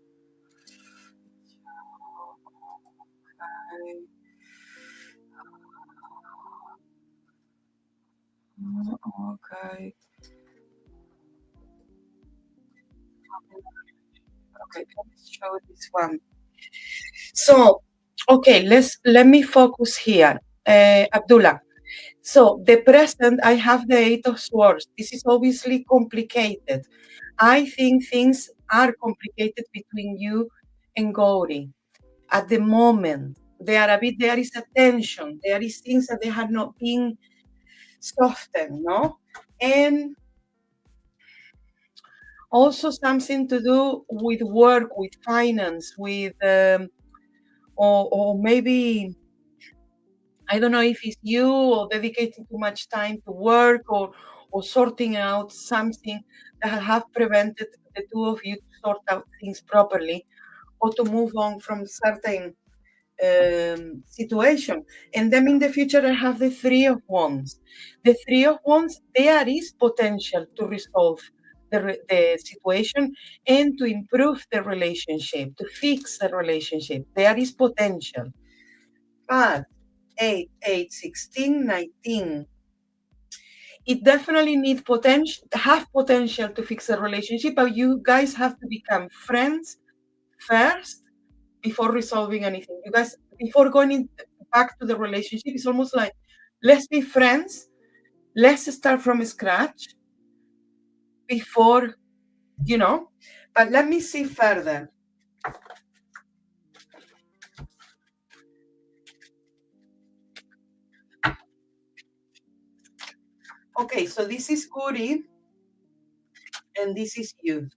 [SPEAKER 1] okay. Okay, let's show this one. So, okay, let me focus here, Abdullah. So the present, I have the Eight of Swords. This is obviously complicated. I think things are complicated between you and Gauri. At the moment, there is a tension. There is things that they have not been softened, no? And also something to do with work, with finance, with or maybe I don't know if it's you or dedicating too much time to work or sorting out something that have prevented the two of you to sort out things properly or to move on from certain situation. And then in the future, I have the Three of Wands. The Three of Wands, there is potential to resolve the situation and to improve the relationship, to fix the relationship. There is potential. But 8, 8, 16, 19. It definitely needs potential to fix a relationship, but you guys have to become friends first before resolving anything. You guys, before back to the relationship, it's almost like let's be friends, let's start from scratch before, you know. But let me see further. Okay, so this is Guri, and this is you.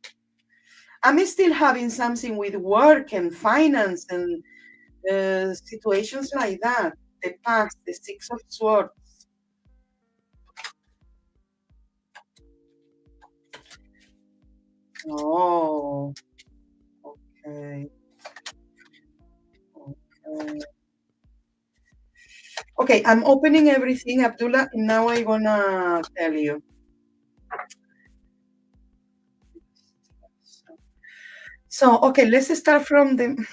[SPEAKER 1] I'm still having something with work and finance and situations like that. The past, the Six of Swords. Oh, okay. Okay. Okay, I'm opening everything, Abdullah, and now I'm gonna tell you. So, okay, let's start from the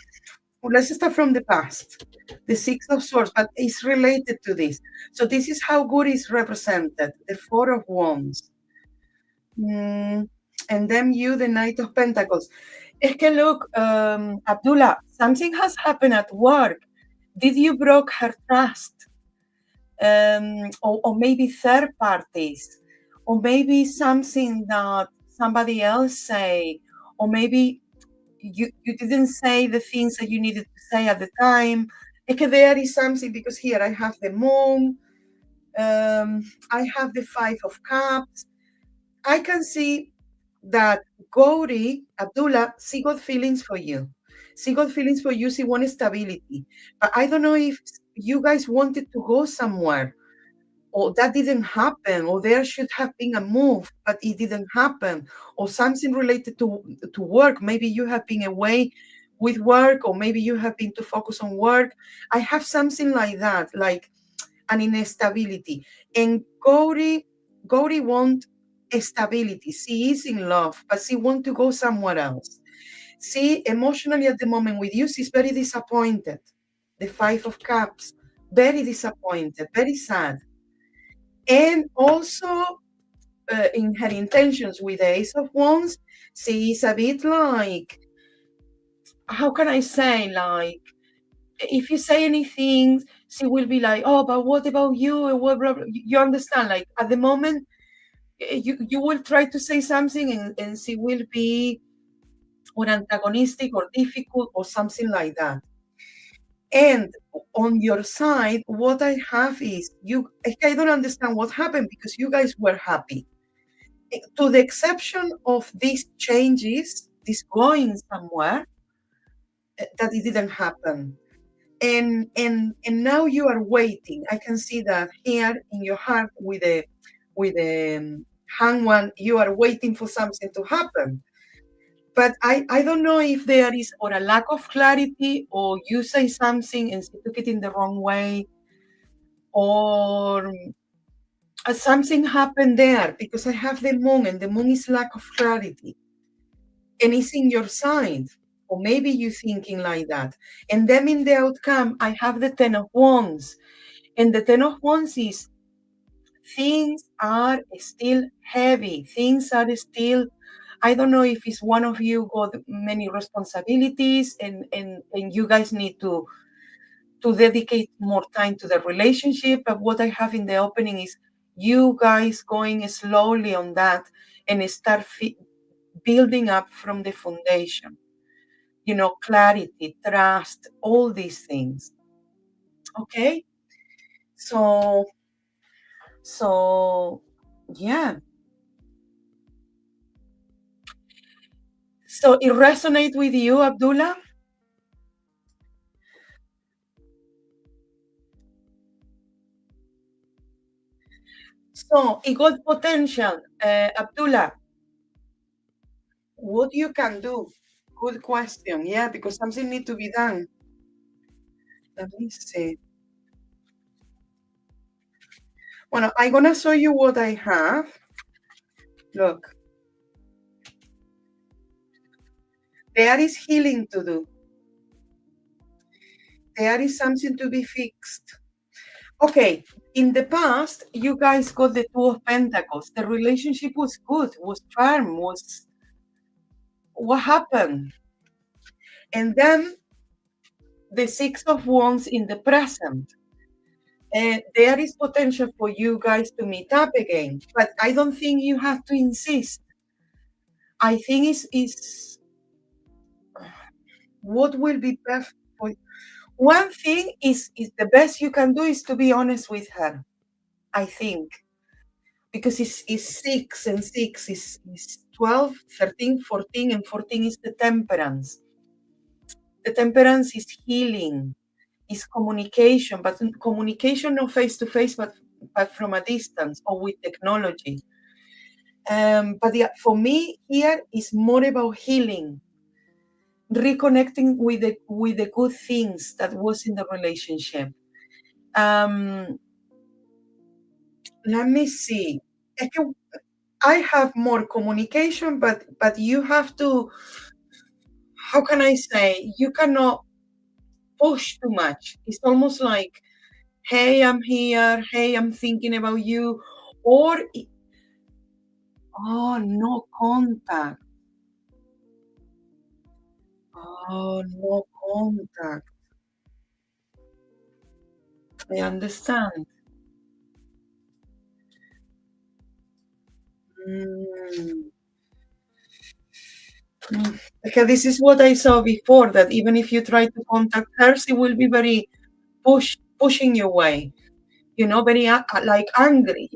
[SPEAKER 1] past. The Six of Swords, but it's related to this. So this is how good is represented. The Four of Wands. And then you, the Knight of Pentacles. Es que look, Abdullah, something has happened at work. Did you broke her trust? Or maybe third parties, or maybe something that somebody else say, or maybe you didn't say the things that you needed to say at the time. Es que there is something, because here I have the moon, I have the Five of Cups. I can see that Gauri, Abdullah, she got feelings for you. She got feelings for you. She wanted stability. But I don't know if you guys wanted to go somewhere, or that didn't happen, or there should have been a move, but it didn't happen, or something related to work. Maybe you have been away with work, or maybe you have been to focus on work. I have something like that, like an instability. And Gauri want stability. She is in love, but she want to go somewhere else. She emotionally at the moment with you, she's very disappointed. The Five of Cups, very disappointed, very sad. And also in her intentions with the Ace of Wands, she is a bit like, how can I say, like, if you say anything, she will be like, oh, but what about you? And what, blah, blah. You understand? Like at the moment, you will try to say something, and she will be or antagonistic or difficult or something like that. And on your side, what I have is I don't understand what happened, because you guys were happy. To the exception of these changes, this going somewhere, that it didn't happen. And now you are waiting. I can see that here in your heart with the hang one, you are waiting for something to happen. But I don't know if there is or a lack of clarity, or you say something and she took it in the wrong way, or something happened there, because I have the moon, and the moon is lack of clarity, and it's in your side, or maybe you thinking like that. And then in the outcome, I have the Ten of Wands, and the Ten of Wands is things are still heavy. Things are still, I don't know if it's one of you got many responsibilities, and you guys need to dedicate more time to the relationship. But what I have in the opening is you guys going slowly on that, and start building up from the foundation. Clarity, trust, all these things. Okay? So, so yeah. So it resonate with you, Abdullah? So it got potential. Abdullah, what you can do? Good question. Yeah, because something need to be done. Let me see. Well, I'm gonna show you what I have. Look, there is healing to do. There is something to be fixed. Okay, in the past, you guys got the Two of Pentacles. The relationship was good, was firm, was what happened? And then the Six of Wands in the present. There is potential for you guys to meet up again, but I don't think you have to insist. I think is what will be best for you. One thing is the best you can do is to be honest with her. I think, because it's 6 and 6 is 12, 13, 14, and 14 is the temperance. The temperance is healing, is communication, but communication not face to face, but from a distance or with technology. But yeah, for me, here is more about healing, reconnecting with the good things that was in the relationship. Um, Let me see. Es que I have more communication, but you have to. How can I say? You cannot push too much. It's almost like, "Hey, I'm here. Hey, I'm thinking about you," or "Oh, no contact. Oh, no contact." I understand. Mm. Because this is what I saw before, that even if you try to contact her, she will be very pushing you away, very like angry.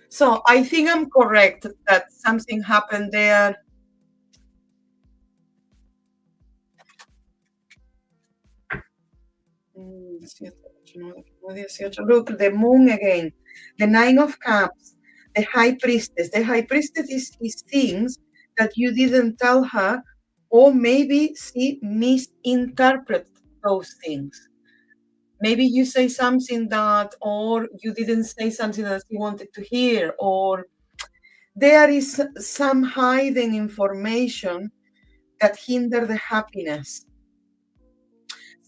[SPEAKER 1] So I think I'm correct that something happened there. 7, 8, 9, 18. Look, the moon again, the Nine of Cups, the High Priestess. The High Priestess is things that you didn't tell her, or maybe she misinterpreted those things. Maybe you say something that, or you didn't say something that she wanted to hear, or there is some hidden information that hinder the happiness,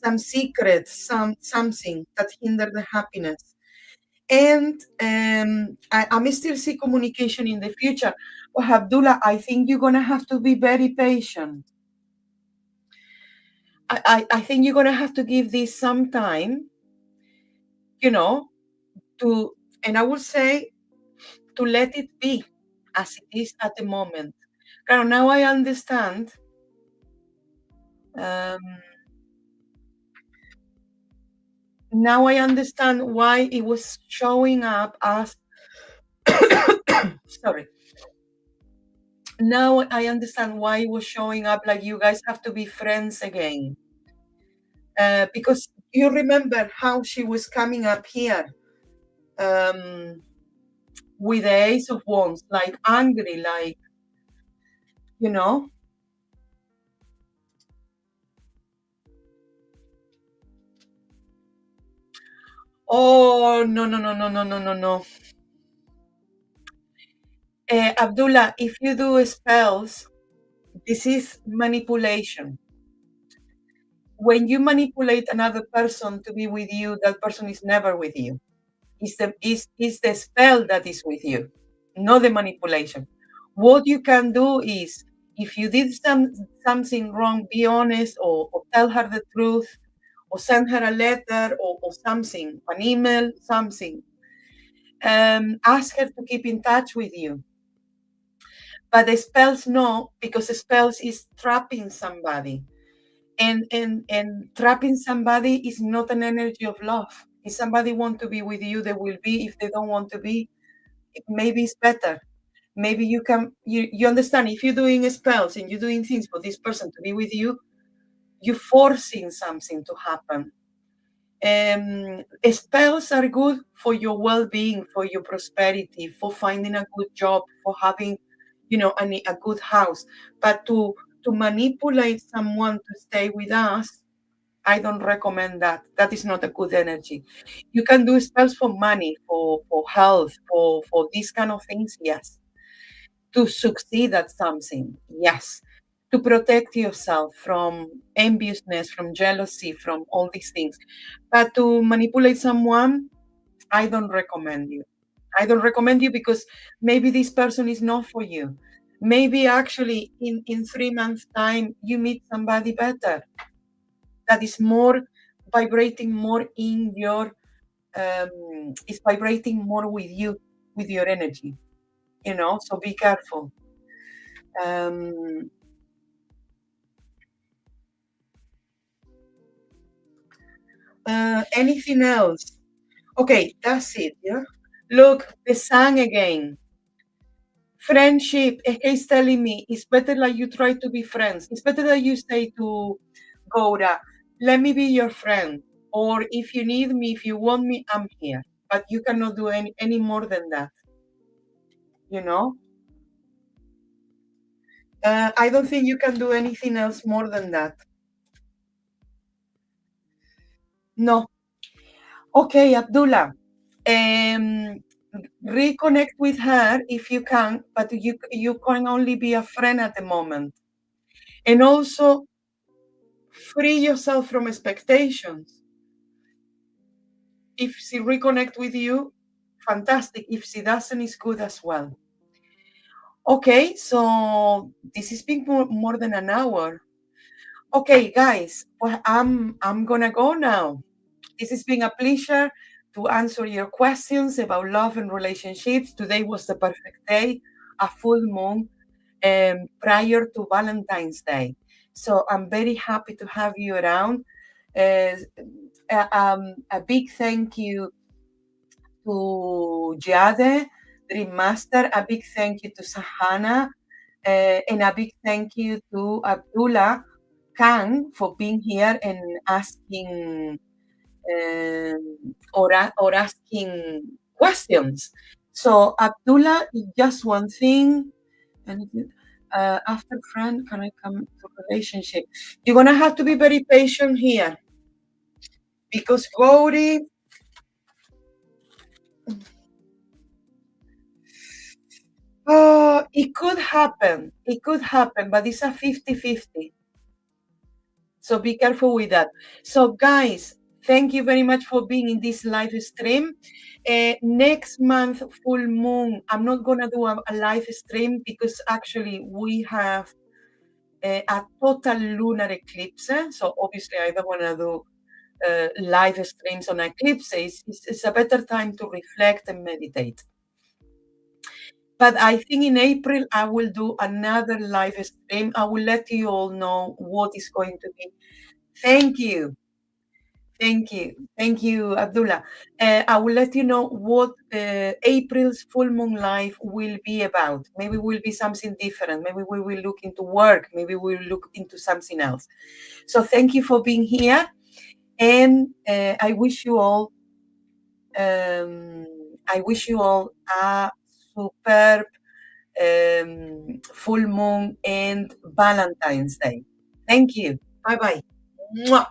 [SPEAKER 1] some secret, something that hinder the happiness. And I'm still see communication in the future. Well, Abdullah, I think you're gonna have to be very patient. I think you're gonna have to give this some time, you know, to, and I would say, to let it be as it is at the moment. Now I understand. Um, Now I understand why it was showing up as sorry. Now I understand why it was showing up like you guys have to be friends again. Because you remember how she was coming up here, um, with the Ace of Wands, like angry, like, you know. Oh, no, no, no, no, no, no, no, no. Abdullah, if you do spells, this is manipulation. When you manipulate another person to be with you, that person is never with you. It's the spell that is with you, not the manipulation. What you can do is, if you did something wrong, be honest, or tell her the truth, or send her a letter, or something, an email, something. Ask her to keep in touch with you. But the spells, no, because the spells is trapping somebody. And trapping somebody is not an energy of love. If somebody want to be with you, they will be. If they don't want to be, maybe it's better. Maybe you understand, if you're doing spells and you're doing things for this person to be with you, you're forcing something to happen. Spells are good for your well-being, for your prosperity, for finding a good job, for having, a good house. But to manipulate someone to stay with us, I don't recommend that. That is not a good energy. You can do spells for money, for health, for these kind of things, yes. To succeed at something, yes. To protect yourself from enviousness, from jealousy, from all these things. But to manipulate someone, I don't recommend you. I don't recommend you because maybe this person is not for you. Maybe actually in 3 months' time, you meet somebody better that is more vibrating more in your, is vibrating more with you, with your energy, so be careful. Um, Anything else? Okay, that's it. Yeah. Look, the sun again. Friendship. He's telling me it's better like you try to be friends. It's better that you say to Gora, let me be your friend. Or if you need me, if you want me, I'm here. But you cannot do any more than that. You know? I don't think you can do anything else more than that. No. Okay, Abdullah. Um, reconnect with her if you can, but you can only be a friend at the moment. And also free yourself from expectations. If she reconnect with you, fantastic. If she doesn't, it's good as well. Okay, so this has been more than an hour. Okay, guys, well, I'm gonna go now. This has been a pleasure to answer your questions about love and relationships. Today was the perfect day, a full moon, prior to Valentine's Day. So I'm very happy to have you around. Uh, a big thank you to Jade, Dream Master. A big thank you to Sahana. And a big thank you to Abdullah Khan for being here and asking or asking questions. So Abdullah, just one thing, and after friend, can I come to relationship? You're gonna have to be very patient here because Gauri, oh, it could happen, but it's a 50-50. So be careful with that. So guys, thank you very much for being in this live stream. Next month, full moon, I'm not going to do a live stream because actually we have a total lunar eclipse. So obviously I don't want to do live streams on eclipses. It's a better time to reflect and meditate. But I think in April, I will do another live stream. I will let you all know what is going to be. Thank you. Thank you. Thank you, Abdullah. I will let you know what April's full moon live will be about. Maybe it will be something different. Maybe we will look into work. Maybe we'll look into something else. So thank you for being here. And I wish you all a superb full moon and Valentine's Day. Thank you. Bye bye.